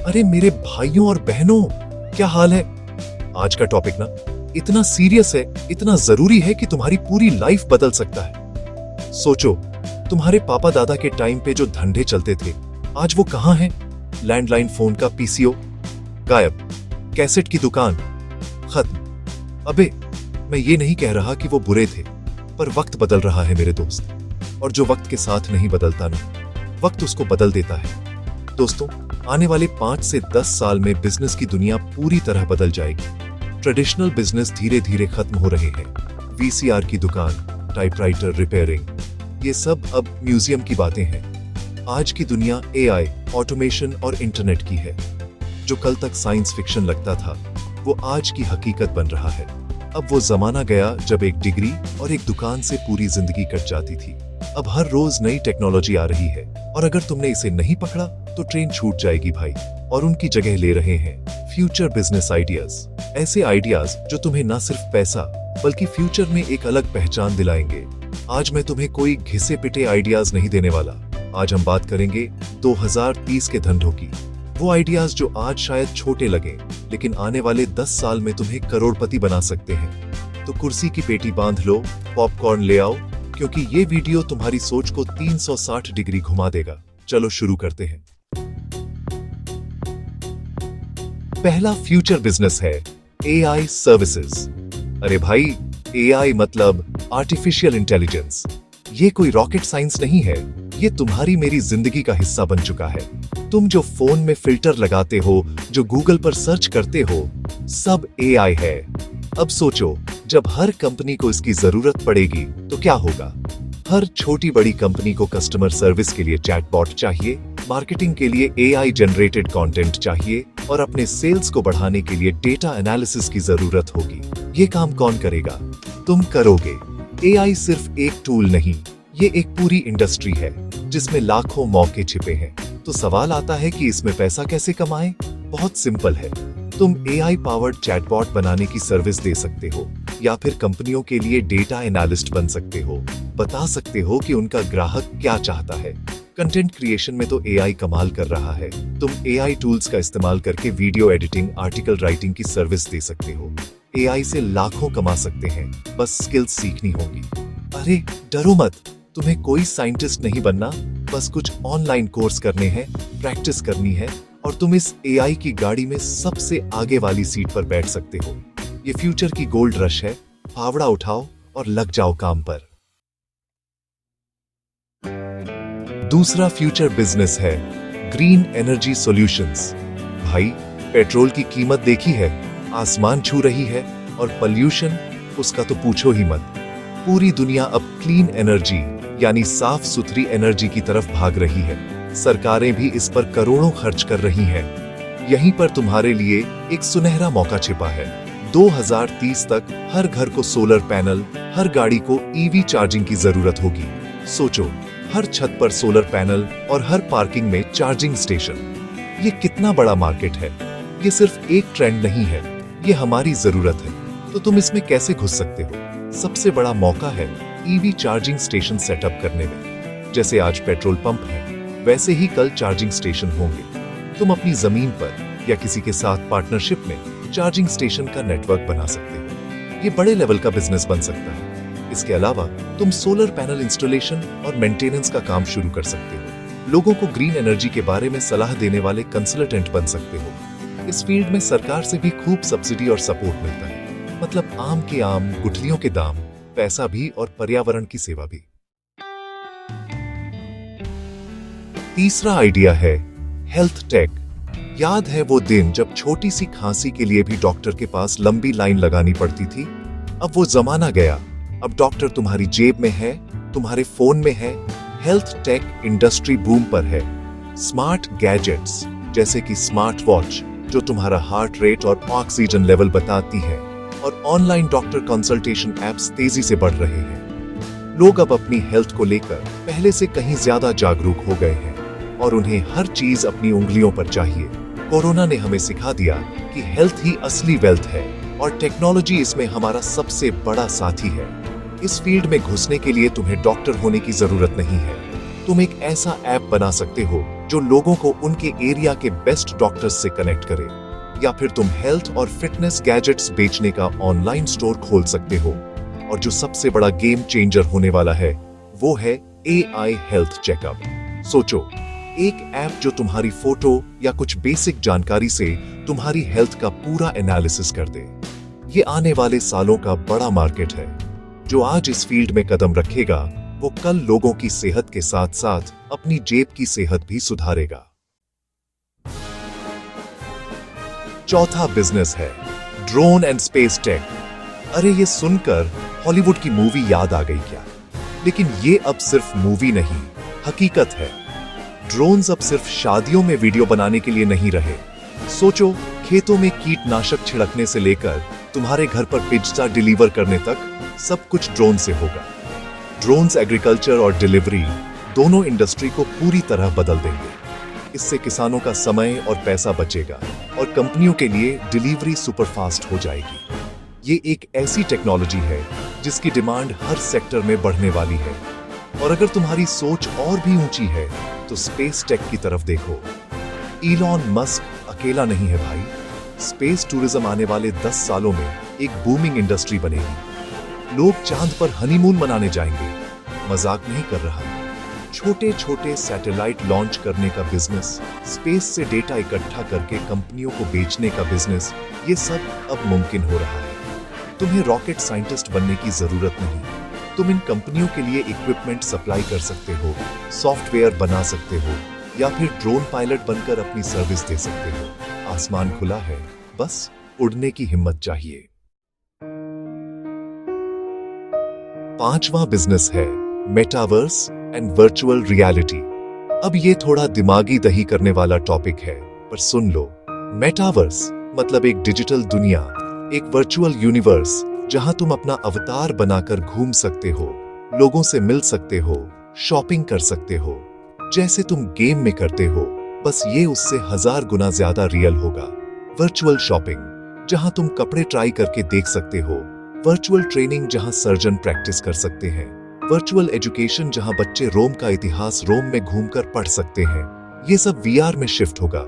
अरे मेरे भाइयों और बहनों, क्या हाल है? आज का टॉपिक ना इतना सीरियस है, इतना जरूरी है कि तुम्हारी पूरी लाइफ बदल सकता है। सोचो, तुम्हारे पापा दादा के टाइम पे जो धंधे चलते थे, आज वो कहां हैं? लैंडलाइन फोन का पीसीओ गायब, कैसेट की दुकान खत्म। अबे, मैं ये नहीं कह रहा कि वो बुरे थे, पर वक्त बदल रहा है मेरे दोस्त, और जो वक्त के साथ नहीं बदलता ना, वक्त उसको बदल देता है। दोस्तों, आने वाले 5 से 10 साल में बिजनेस की दुनिया पूरी तरह बदल जाएगी। ट्रेडिशनल बिजनेस धीरे धीरे खत्म हो रहे हैं। वीसीआर की दुकान, टाइपराइटर रिपेयरिंग, ये सब अब म्यूजियम की बातें हैं। आज की दुनिया एआई, ऑटोमेशन और इंटरनेट की है। जो कल तक साइंस फिक्शन लगता था, वो आज की हकीकत बन रहा है। अब वो जमाना गया जब एक डिग्री और एक दुकान से पूरी जिंदगी कट जाती थी। अब हर रोज नई टेक्नोलॉजी आ रही है, और अगर तुमने इसे नहीं पकड़ा तो ट्रेन छूट जाएगी भाई। और उनकी जगह ले रहे हैं फ्यूचर बिजनेस आइडियाज। ऐसे आइडियाज जो तुम्हें ना सिर्फ पैसा बल्कि फ्यूचर में एक अलग पहचान दिलाएंगे। आज मैं तुम्हें कोई घिसे पिटे आइडियाज नहीं देने वाला। आज हम बात करेंगे 2030 के धंधों की। वो आइडियाज जो आज शायद छोटे लगे, लेकिन आने वाले 10 साल में तुम्हें करोड़पति बना सकते हैं। तो कुर्सी की पेटी बांध लो, पॉपकॉर्न ले आओ, क्योंकि ये वीडियो तुम्हारी सोच को 360 डिग्री घुमा देगा। चलो शुरू करते हैं। पहला फ्यूचर बिजनेस है एआई सर्विसेज। अरे भाई, एआई मतलब आर्टिफिशियल इंटेलिजेंस। ये कोई रॉकेट साइंस नहीं है, ये तुम्हारी मेरी जिंदगी का हिस्सा बन चुका है। तुम जो फोन में फिल्टर लगाते हो, जो गूगल पर सर्च करते हो, सब एआई है। अब सोचो, जब हर कंपनी को इसकी जरूरत पड़ेगी तो क्या होगा? हर छोटी बड़ी कंपनी को कस्टमर सर्विस के लिए चैटबॉट चाहिए, मार्केटिंग के लिए एआई जनरेटेड कंटेंट चाहिए, और अपने सेल्स को बढ़ाने के लिए डेटा एनालिसिस की जरूरत होगी। ये काम कौन करेगा? तुम करोगे। एआई सिर्फ एक टूल नहीं, ये एक पूरी इंडस्ट्री है जिसमें लाखों मौके छिपे हैं। तो सवाल आता है कि इसमें पैसा कैसे कमाएं? बहुत सिंपल है। तुम एआई पावर्ड चैटबॉट बनाने की सर्विस दे सकते हो, या फिर कंपनियों के लिए डेटा एनालिस्ट बन सकते हो। बता सकते हो कि उनका ग्राहक क्या चाहता है। कंटेंट क्रिएशन में तो एआई कमाल कर रहा है। तुम एआई टूल्स का इस्तेमाल करके वीडियो एडिटिंग, आर्टिकल राइटिंग की सर्विस दे सकते हो। एआई से लाखों कमा सकते हैं, बस स्किल्स सीखनी होगी। अरे डरो मत, तुम्हें कोई साइंटिस्ट नहीं बनना, बस कुछ ऑनलाइन कोर्स करने हैं, प्रैक्टिस करनी है, और तुम इस एआई की गाड़ी में सबसे आगे वाली सीट पर बैठ सकते हो। ये फ्यूचर की गोल्ड रश है। फावड़ा उठाओ और लग जाओ काम पर। दूसरा फ्यूचर बिजनेस है ग्रीन एनर्जी सॉल्यूशंस। भाई, पेट्रोल की कीमत देखी है, आसमान छू रही है, और पॉल्यूशन, उसका तो पूछो ही मत। पूरी दुनिया अब क्लीन एनर्जी यानी साफ सुथरी एनर्जी की तरफ भाग रही है। सरकारें भी इस पर करोड़ों खर्च कर रही हैं। यहीं पर तुम्हारे लिए एक सुनहरा मौका छिपा है। 2030 तक हर घर को सोलर पैनल, हर गाड़ी को ईवी चार्जिंग की जरूरत होगी। सोचो, हर छत पर सोलर पैनल और हर पार्किंग में चार्जिंग स्टेशन। ये कितना बड़ा मार्केट है। ये सिर्फ एक ट्रेंड नहीं है, ये हमारी जरूरत है। तो तुम इसमें कैसे घुस सकते हो? सबसे बड़ा मौका है ईवी चार्जिंग स्टेशन सेटअप करने में। जैसे आज पेट्रोल पंप है, वैसे ही कल चार्जिंग स्टेशन होंगे। तुम अपनी जमीन पर या किसी के साथ पार्टनरशिप में चार्जिंग स्टेशन का नेटवर्क बना सकते हो। ये बड़े लेवल का बिजनेस बन सकता है। इसके अलावा तुम सोलर पैनल इंस्टॉलेशन और मेंटेनेंस का काम शुरू कर सकते हो। लोगों को ग्रीन एनर्जी के बारे में सलाह देने वाले कंसल्टेंट बन सकते हो। इस फील्ड में सरकार से भी खूब सब्सिडी और सपोर्ट मिलता है। मतलब आम के आम, गुठलियों के दाम, पैसा भी और पर्यावरण की सेवा भी। तीसरा आइडिया है हेल्थ टेक। याद है वो दिन जब छोटी सी खांसी के लिए भी डॉक्टर के पास लंबी लाइन लगानी पड़ती थी? अब वो जमाना गया। अब डॉक्टर तुम्हारी जेब में है, तुम्हारे फोन में है। हेल्थ टेक इंडस्ट्री बूम पर है। स्मार्ट गैजेट्स जैसे कि स्मार्ट वॉच जो तुम्हारा हार्ट रेट और ऑक्सीजन लेवल बताती है, और ऑनलाइन डॉक्टर कंसल्टेशन एप्स तेजी से बढ़ रहे हैं। लोग अब अपनी हेल्थ को लेकर पहले से कहीं ज्यादा जागरूक हो गए हैं, और उन्हें हर चीज अपनी उंगलियों पर चाहिए। कोरोना ने हमें सिखा दिया कि हेल्थ ही असली वेल्थ है, और टेक्नोलॉजी इसमें हमारा सबसे बड़ा साथी है। इस फील्ड में घुसने के लिए तुम्हें डॉक्टर होने की जरूरत नहीं है। तुम एक ऐसा ऐप बना सकते हो जो लोगों को उनके एरिया के बेस्ट डॉक्टर्स से कनेक्ट करे, या फिर तुम हेल्थ और फिटनेस गैजेट्स बेचने का ऑनलाइन स्टोर खोल सकते हो। और जो सबसे बड़ा गेम चेंजर होने वाला है वो है AI हेल्थ चेकअप। सोचो, एक ऐप जो तुम्हारी फोटो या कुछ बेसिक जानकारी से तुम्हारी हेल्थ का पूरा एनालिसिस कर दे। ये आने वाले सालों का बड़ा मार्केट है। जो आज इस फील्ड में कदम रखेगा वो कल लोगों की सेहत के साथ साथ अपनी जेब की सेहत भी सुधारेगा। चौथा बिजनेस है ड्रोन एंड स्पेस टेक। अरे ये सुनकर हॉलीवुड की मूवी याद आ गई क्या? लेकिन ये अब सिर्फ मूवी नहीं, हकीकत है। ड्रोन्स अब सिर्फ शादियों में वीडियो बनाने के लिए नहीं रहे। सोचो, खेतों में कीटनाशक छिड़कने से लेकर तुम्हारे घर पर पिज्जा डिलीवर करने तक सब कुछ ड्रोन से होगा। ड्रोन्स एग्रीकल्चर और डिलीवरी दोनों इंडस्ट्री को पूरी तरह बदल देंगे। इससे किसानों का समय और पैसा बचेगा और कंपनियों के लिए डिलीवरी सुपरफास्ट हो जाएगी। ये एक ऐसी टेक्नोलॉजी है जिसकी डिमांड हर सेक्टर में बढ़ने वाली है। और अगर तुम्हारी सोच और भी ऊंची है तो स्पेस टेक की तरफ देखो। इलॉन मस्क अकेला नहीं है भाई। स्पेस टूरिज्म आने वाले 10 सालों में एक बूमिंग इंडस्ट्री बनेगी। लोग चांद पर हनीमून मनाने जाएंगे। मजाक नहीं कर रहा। छोटे छोटे सैटेलाइट लॉन्च करने का बिजनेस, स्पेस से डेटा इकट्ठा करके कंपनियों को बेचने का बिजनेस, ये सब अब मुमकिन हो रहा है। तुम्हें रॉकेट साइंटिस्ट बनने की जरूरत नहीं। तुम इन कंपनियों के लिए इक्विपमेंट सप्लाई कर सकते हो, सॉफ्टवेयर बना सकते हो, या फिर ड्रोन पायलट बनकर अपनी सर्विस दे सकते हो। आसमान खुला है, बस उड़ने की हिम्मत चाहिए। पांचवा बिजनेस है मेटावर्स एंड वर्चुअल रियलिटी। अब ये थोड़ा दिमागी दही करने वाला टॉपिक है, पर सुन लो। मेटावर्स मतलब एक डिजिटल दुनिया, एक वर्चुअल यूनिवर्स जहां तुम अपना अवतार बनाकर घूम सकते हो, लोगों से मिल सकते हो, शॉपिंग कर सकते हो, जैसे तुम गेम में करते हो, बस ये उससे 1000 गुना ज्यादा रियल होगा। वर्चुअल शॉपिंग जहां तुम कपड़े ट्राई करके देख सकते हो, वर्चुअल ट्रेनिंग जहां सर्जन प्रैक्टिस कर सकते हैं, वर्चुअल एजुकेशन जहां बच्चे रोम का इतिहास रोम में घूमकर पढ़ सकते हैं। ये सब VR में शिफ्ट होगा।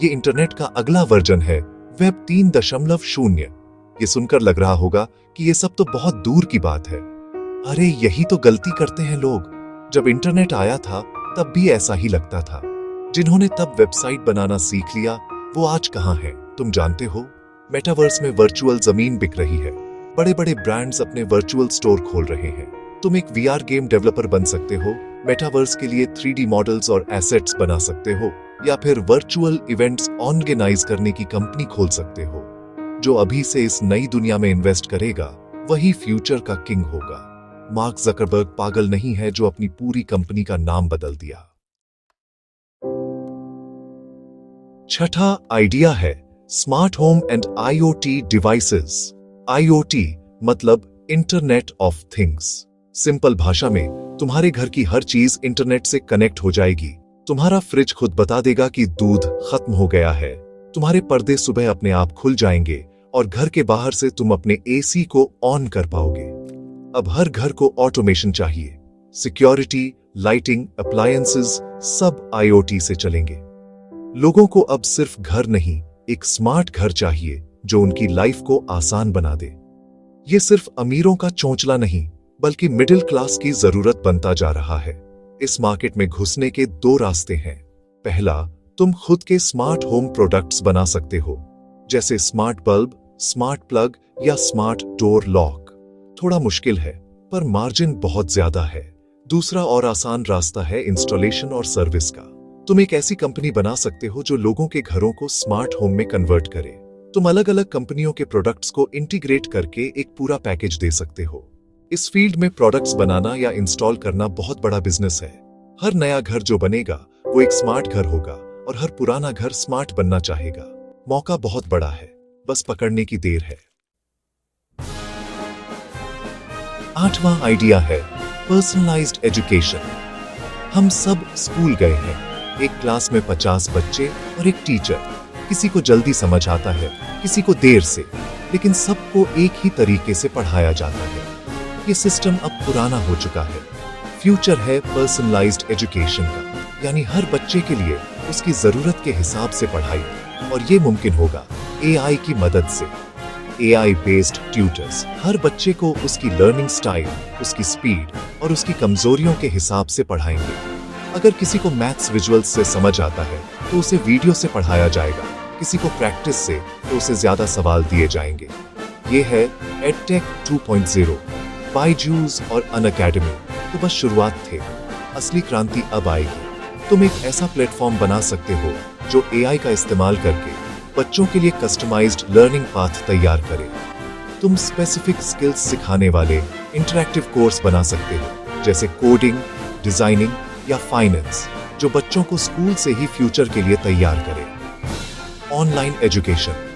ये इंटरनेट का अगला वर्जन है, वेब 3.0। ये सुनकर लग रहा होगा कि ये सब तो बहुत दूर की बात है। अरे यही तो गलती करते हैं लोग। जब इंटरनेट आया था तब भी ऐसा ही लगता था। जिन्होंने तब वेबसाइट बनाना सीख लिया वो आज कहां हैं तुम जानते हो? मेटावर्स में वर्चुअल जमीन बिक रही है। बड़े बड़े ब्रांड्स अपने वर्चुअल स्टोर खोल रहे हैं। तुम एक VR गेम डेवलपर बन सकते हो, मेटावर्स के लिए 3D मॉडल्स और एसेट्स बना सकते हो, या फिर वर्चुअल इवेंट्स ऑर्गेनाइज करने की कंपनी खोल सकते हो। जो अभी से इस नई दुनिया में इन्वेस्ट करेगा वही फ्यूचर का किंग होगा। मार्क जकरबर्ग पागल नहीं है जो अपनी पूरी कंपनी का नाम बदल दिया। छठा आइडिया है smart home and IoT devices. IoT मतलब इंटरनेट ऑफ थिंग्स। सिंपल भाषा में तुम्हारे घर की हर चीज इंटरनेट से कनेक्ट हो जाएगी। तुम्हारा फ्रिज खुद बता देगा कि दूध खत्म हो गया है। तुम्हारे पर्दे सुबह अपने आप खुल जाएंगे और घर के बाहर से तुम अपने AC को ऑन कर पाओगे। अब हर घर को ऑटोमेशन चाहिए। सिक्योरिटी, लाइटिंग, अप्लायंसेस सब IoT से चलेंगे। लोगों को अब सिर्फ घर नहीं, एक स्मार्ट घर चाहिए जो उनकी लाइफ को आसान बना दे। ये सिर्फ अमीरों का चोंचला नहीं बल्कि मिडिल क्लास की जरूरत बनता जा रहा है। इस मार्केट में घुसने के 2 रास्ते हैं। पहला, तुम खुद के स्मार्ट होम प्रोडक्ट्स बना सकते हो, जैसे स्मार्ट बल्ब, स्मार्ट प्लग या स्मार्ट डोर लॉक। थोड़ा मुश्किल है पर मार्जिन बहुत ज्यादा है। दूसरा और आसान रास्ता है इंस्टॉलेशन और सर्विस का। तुम एक ऐसी कंपनी बना सकते हो जो लोगों के घरों को स्मार्ट होम में कन्वर्ट करे। तुम अलग अलग कंपनियों के प्रोडक्ट्स को इंटीग्रेट करके एक पूरा पैकेज दे सकते हो। इस फील्ड में प्रोडक्ट्स बनाना या इंस्टॉल करना बहुत बड़ा बिजनेस है। हर नया घर जो बनेगा वो एक स्मार्ट घर होगा और हर पुराना घर स्मार्ट बनना चाहेगा। मौका बहुत बड़ा है, बस पकड़ने की देर है। 8वां आइडिया है पर्सनलाइज्ड एजुकेशन। हम सब स्कूल गए हैं। एक क्लास में 50 बच्चे और एक टीचर। किसी को जल्दी समझ आता है, किसी को देर से, लेकिन सबको एक ही तरीके से पढ़ाया जाता है। ये सिस्टम अब पुराना हो चुका है। फ्यूचर है पर्सनलाइज्ड एजुकेशन का, यानी हर बच्चे के लिए उसकी जरूरत के हिसाब से पढ़ाई, और ये मुमकिन होगा एआई की मदद से। एआई बेस्ड ट्यूटर्स हर बच्चे को उसकी लर्निंग स्टाइल, उसकी स्पीड और उसकी कमजोरियों के हिसाब से पढ़ाएंगे। अगर किसी को मैथ्स विजुअल्स से समझ आता है तो उसे वीडियो से पढ़ाया जाएगा, किसी को प्रैक्टिस से तो उसे ज्यादा सवाल दिए जाएंगे। ये है एडटेक 2.0। बायजूस और अनअकैडमी तो बस शुरुआत थे, असली क्रांति अब आएगी। तुम एक ऐसा प्लेटफॉर्म बना सकते हो जो एआई का इस्तेमाल करके बच्चों के लिए कस्टमाइज्ड लर्निंग पाथ तैयार करे। तुम स्पेसिफिक स्किल्स सिखाने वाले इंटरैक्टिव कोर्स बना सकते हो, जैसे कोडिंग, डिजाइनिंग या फाइनेंस, जो बच्चों को स्कूल से ही फ्यूचर के लिए तैयार करे। ऑनलाइन एजुकेशन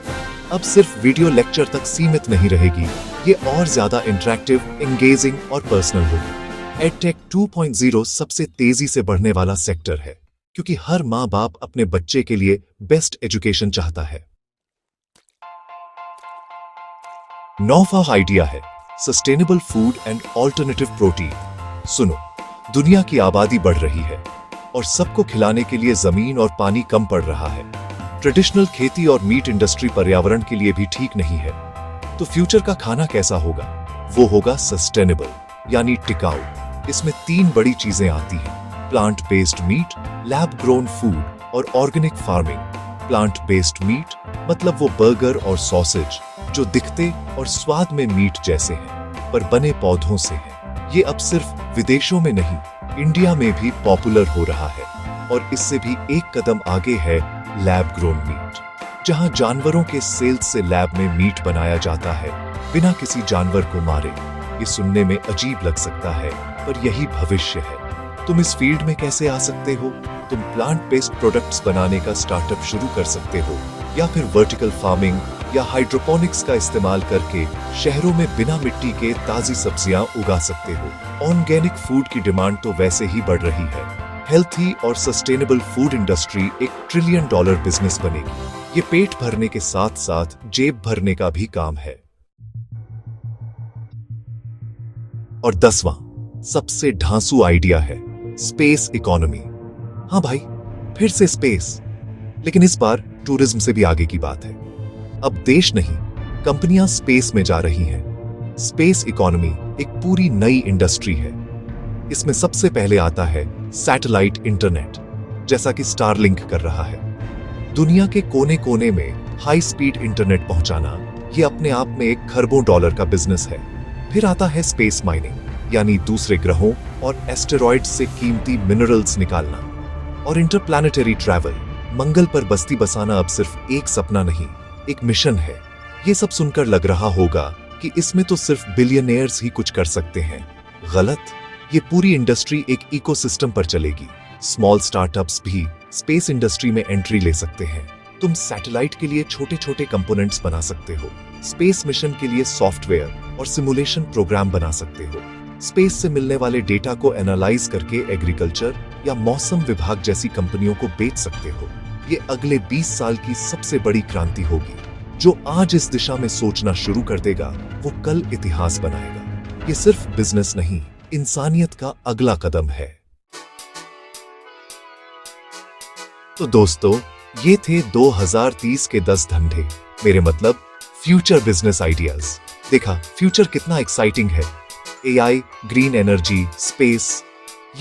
अब सिर्फ वीडियो लेक्चर तक सीमित नहीं रहेगी, ये और ज्यादा इंटरैक्टिव, एंगेजिंग और पर्सनल होगी। एडटेक 2.0 सबसे तेजी से बढ़ने वाला सेक्टर है, क्योंकि हर माँ बाप अपने बच्चे के लिए बेस्ट एजुकेशन चाहता है। 9वां आइडिया है sustainable food and alternative protein. सुनो, दुनिया की आबादी बढ़ रही है और सबको खिलाने के लिए जमीन और पानी कम पड़ रहा है। ट्रेडिशनल खेती और मीट इंडस्ट्री पर्यावरण के लिए भी ठीक नहीं है। तो फ्यूचर का खाना कैसा होगा? वो होगा सस्टेनेबल, यानी टिकाऊ। इसमें 3 बड़ी चीजें आती हैं: plant based meat, lab grown food और organic farming. Plant based meat मतलब वो बर्गर और सॉसेज जो दिखते और स्वाद में मीट जैसे हैं, पर बने पौधों से हैं। ये अब सिर्फ विदेशों में नहीं, इंडिया में भी पॉपुलर हो रहा है। और इससे भी एक कदम आगे है लैब ग्रोन मीट, जहां जानवरों के सेल्स से लैब में मीट बनाया जाता है बिना किसी जानवर को मारे। ये सुनने में अजीब लग सकता है, पर यही भविष्य है। तुम इस फील्ड में कैसे आ सकते हो? तुम प्लांट बेस्ड प्रोडक्ट्स बनाने का स्टार्टअप शुरू कर सकते हो, या फिर वर्टिकल फार्मिंग या हाइड्रोपोनिक्स का इस्तेमाल करके शहरों में बिना मिट्टी के ताजी सब्जियां उगा सकते हो। ऑर्गेनिक फूड की डिमांड तो वैसे ही बढ़ रही है। हेल्थी और सस्टेनेबल फूड इंडस्ट्री एक $1 ट्रिलियन बिजनेस बनेगी। ये पेट भरने के साथ साथ जेब भरने का भी काम है। और 10वां सबसे ढांसू आइडिया है स्पेस इकोनॉमी। हाँ भाई, फिर से स्पेस, लेकिन इस बार टूरिज्म से भी आगे की बात है। अब देश नहीं, कंपनियां स्पेस में जा रही हैं। स्पेस इकोनॉमी एक पूरी नई इंडस्ट्री है। इसमें सबसे पहले आता है सैटेलाइट इंटरनेट, जैसा कि स्टारलिंक कर रहा है। दुनिया के कोने कोने में हाई स्पीड इंटरनेट पहुंचाना, ये अपने आप में $1 खरबों का बिजनेस है। फिर आता है स्पेस माइनिंग, यानी दूसरे ग्रहों और एस्टेरॉइड्स से कीमती मिनरल्स निकालना। और इंटरप्लैनेटरी ट्रैवल, मंगल पर बस्ती बसाना अब सिर्फ एक सपना नहीं, एक मिशन है। ये सब सुनकर लग रहा होगा कि इसमें तो सिर्फ बिलियनियर्स ही कुछ कर सकते हैं। गलत। ये पूरी इंडस्ट्री एक इकोसिस्टम पर चलेगी। स्मॉल स्टार्टअप्स भी स्पेस इंडस्ट्री में एंट्री ले सकते हैं। तुम सैटेलाइट के लिए छोटे छोटे कंपोनेंट्स बना सकते हो, स्पेस मिशन के लिए सॉफ्टवेयर और सिमुलेशन प्रोग्राम बना सकते हो। स्पेस से मिलने वाले डेटा को एनालाइज करके एग्रीकल्चर या मौसम विभाग जैसी कंपनियों को बेच सकते हो। ये अगले 20 साल की सबसे बड़ी क्रांति होगी। जो आज इस दिशा में सोचना शुरू कर देगा, वो कल इतिहास बनाएगा। ये सिर्फ बिजनेस नहीं, इंसानियत का अगला कदम है। तो दोस्तों, ये थे 2030 के 10 धंधे, मेरे मतलब फ्यूचर बिजनेस आइडियाज। देखा फ्यूचर कितना एक्साइटिंग है। एआई, ग्रीन एनर्जी, स्पेस,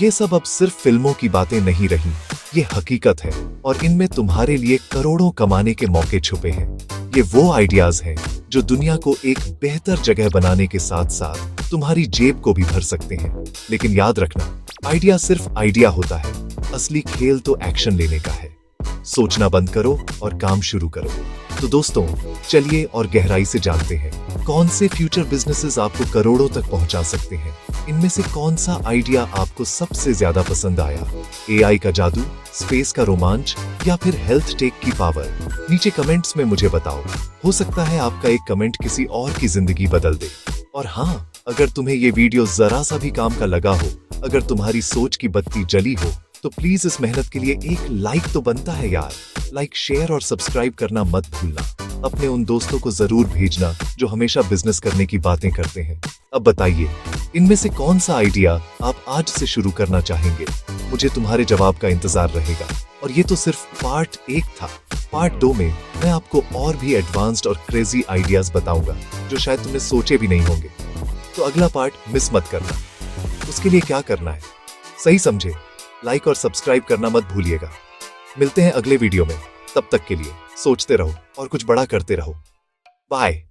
ये सब अब सिर्फ फिल्मों की बातें नहीं रही, ये हकीकत है। और इनमें तुम्हारे लिए करोड़ों कमाने के मौके छुपे हैं। ये वो आइडियाज हैं जो दुनिया को एक बेहतर जगह बनाने के साथ साथ तुम्हारी जेब को भी भर सकते हैं। लेकिन याद रखना, आइडिया सिर्फ आइडिया होता है, असली खेल तो एक्शन लेने का है। सोचना बंद करो और काम शुरू करो। तो दोस्तों, चलिए और गहराई से जानते हैं कौन से फ्यूचर बिजनेसेस आपको करोड़ों तक पहुंचा सकते हैं। इनमें से कौन सा आइडिया आपको सबसे ज्यादा पसंद आया? एआई का जादू, स्पेस का रोमांच या फिर हेल्थ टेक की पावर? नीचे कमेंट्स में मुझे बताओ। हो सकता है आपका एक कमेंट किसी और की जिंदगी बदल दे। और हाँ, अगर तुम्हें ये वीडियो जरा सा भी काम का लगा हो, अगर तुम्हारी सोच की बत्ती जली हो, तो प्लीज इस मेहनत के लिए एक लाइक तो बनता है यार। लाइक, शेयर और सब्सक्राइब करना मत भूलना। अपने उन दोस्तों को जरूर भेजना जो हमेशा बिजनेस करने की बातें करते हैं। अब बताइए, इनमें से कौन सा आइडिया आप आज से शुरू करना चाहेंगे? मुझे तुम्हारे जवाब का इंतजार रहेगा। और ये तो सिर्फ पार्ट 1 था। पार्ट 2 में मैं आपको और भी एडवांस्ड और क्रेजी आइडियाज बताऊंगा जो शायद तुमने सोचे भी नहीं होंगे। तो अगला पार्ट मिस मत करना। उसके लिए क्या करना है, सही समझे? लाइक और सब्सक्राइब करना मत भूलिएगा। मिलते हैं अगले वीडियो में। तब तक के लिए सोचते रहो और कुछ बड़ा करते रहो। बाय।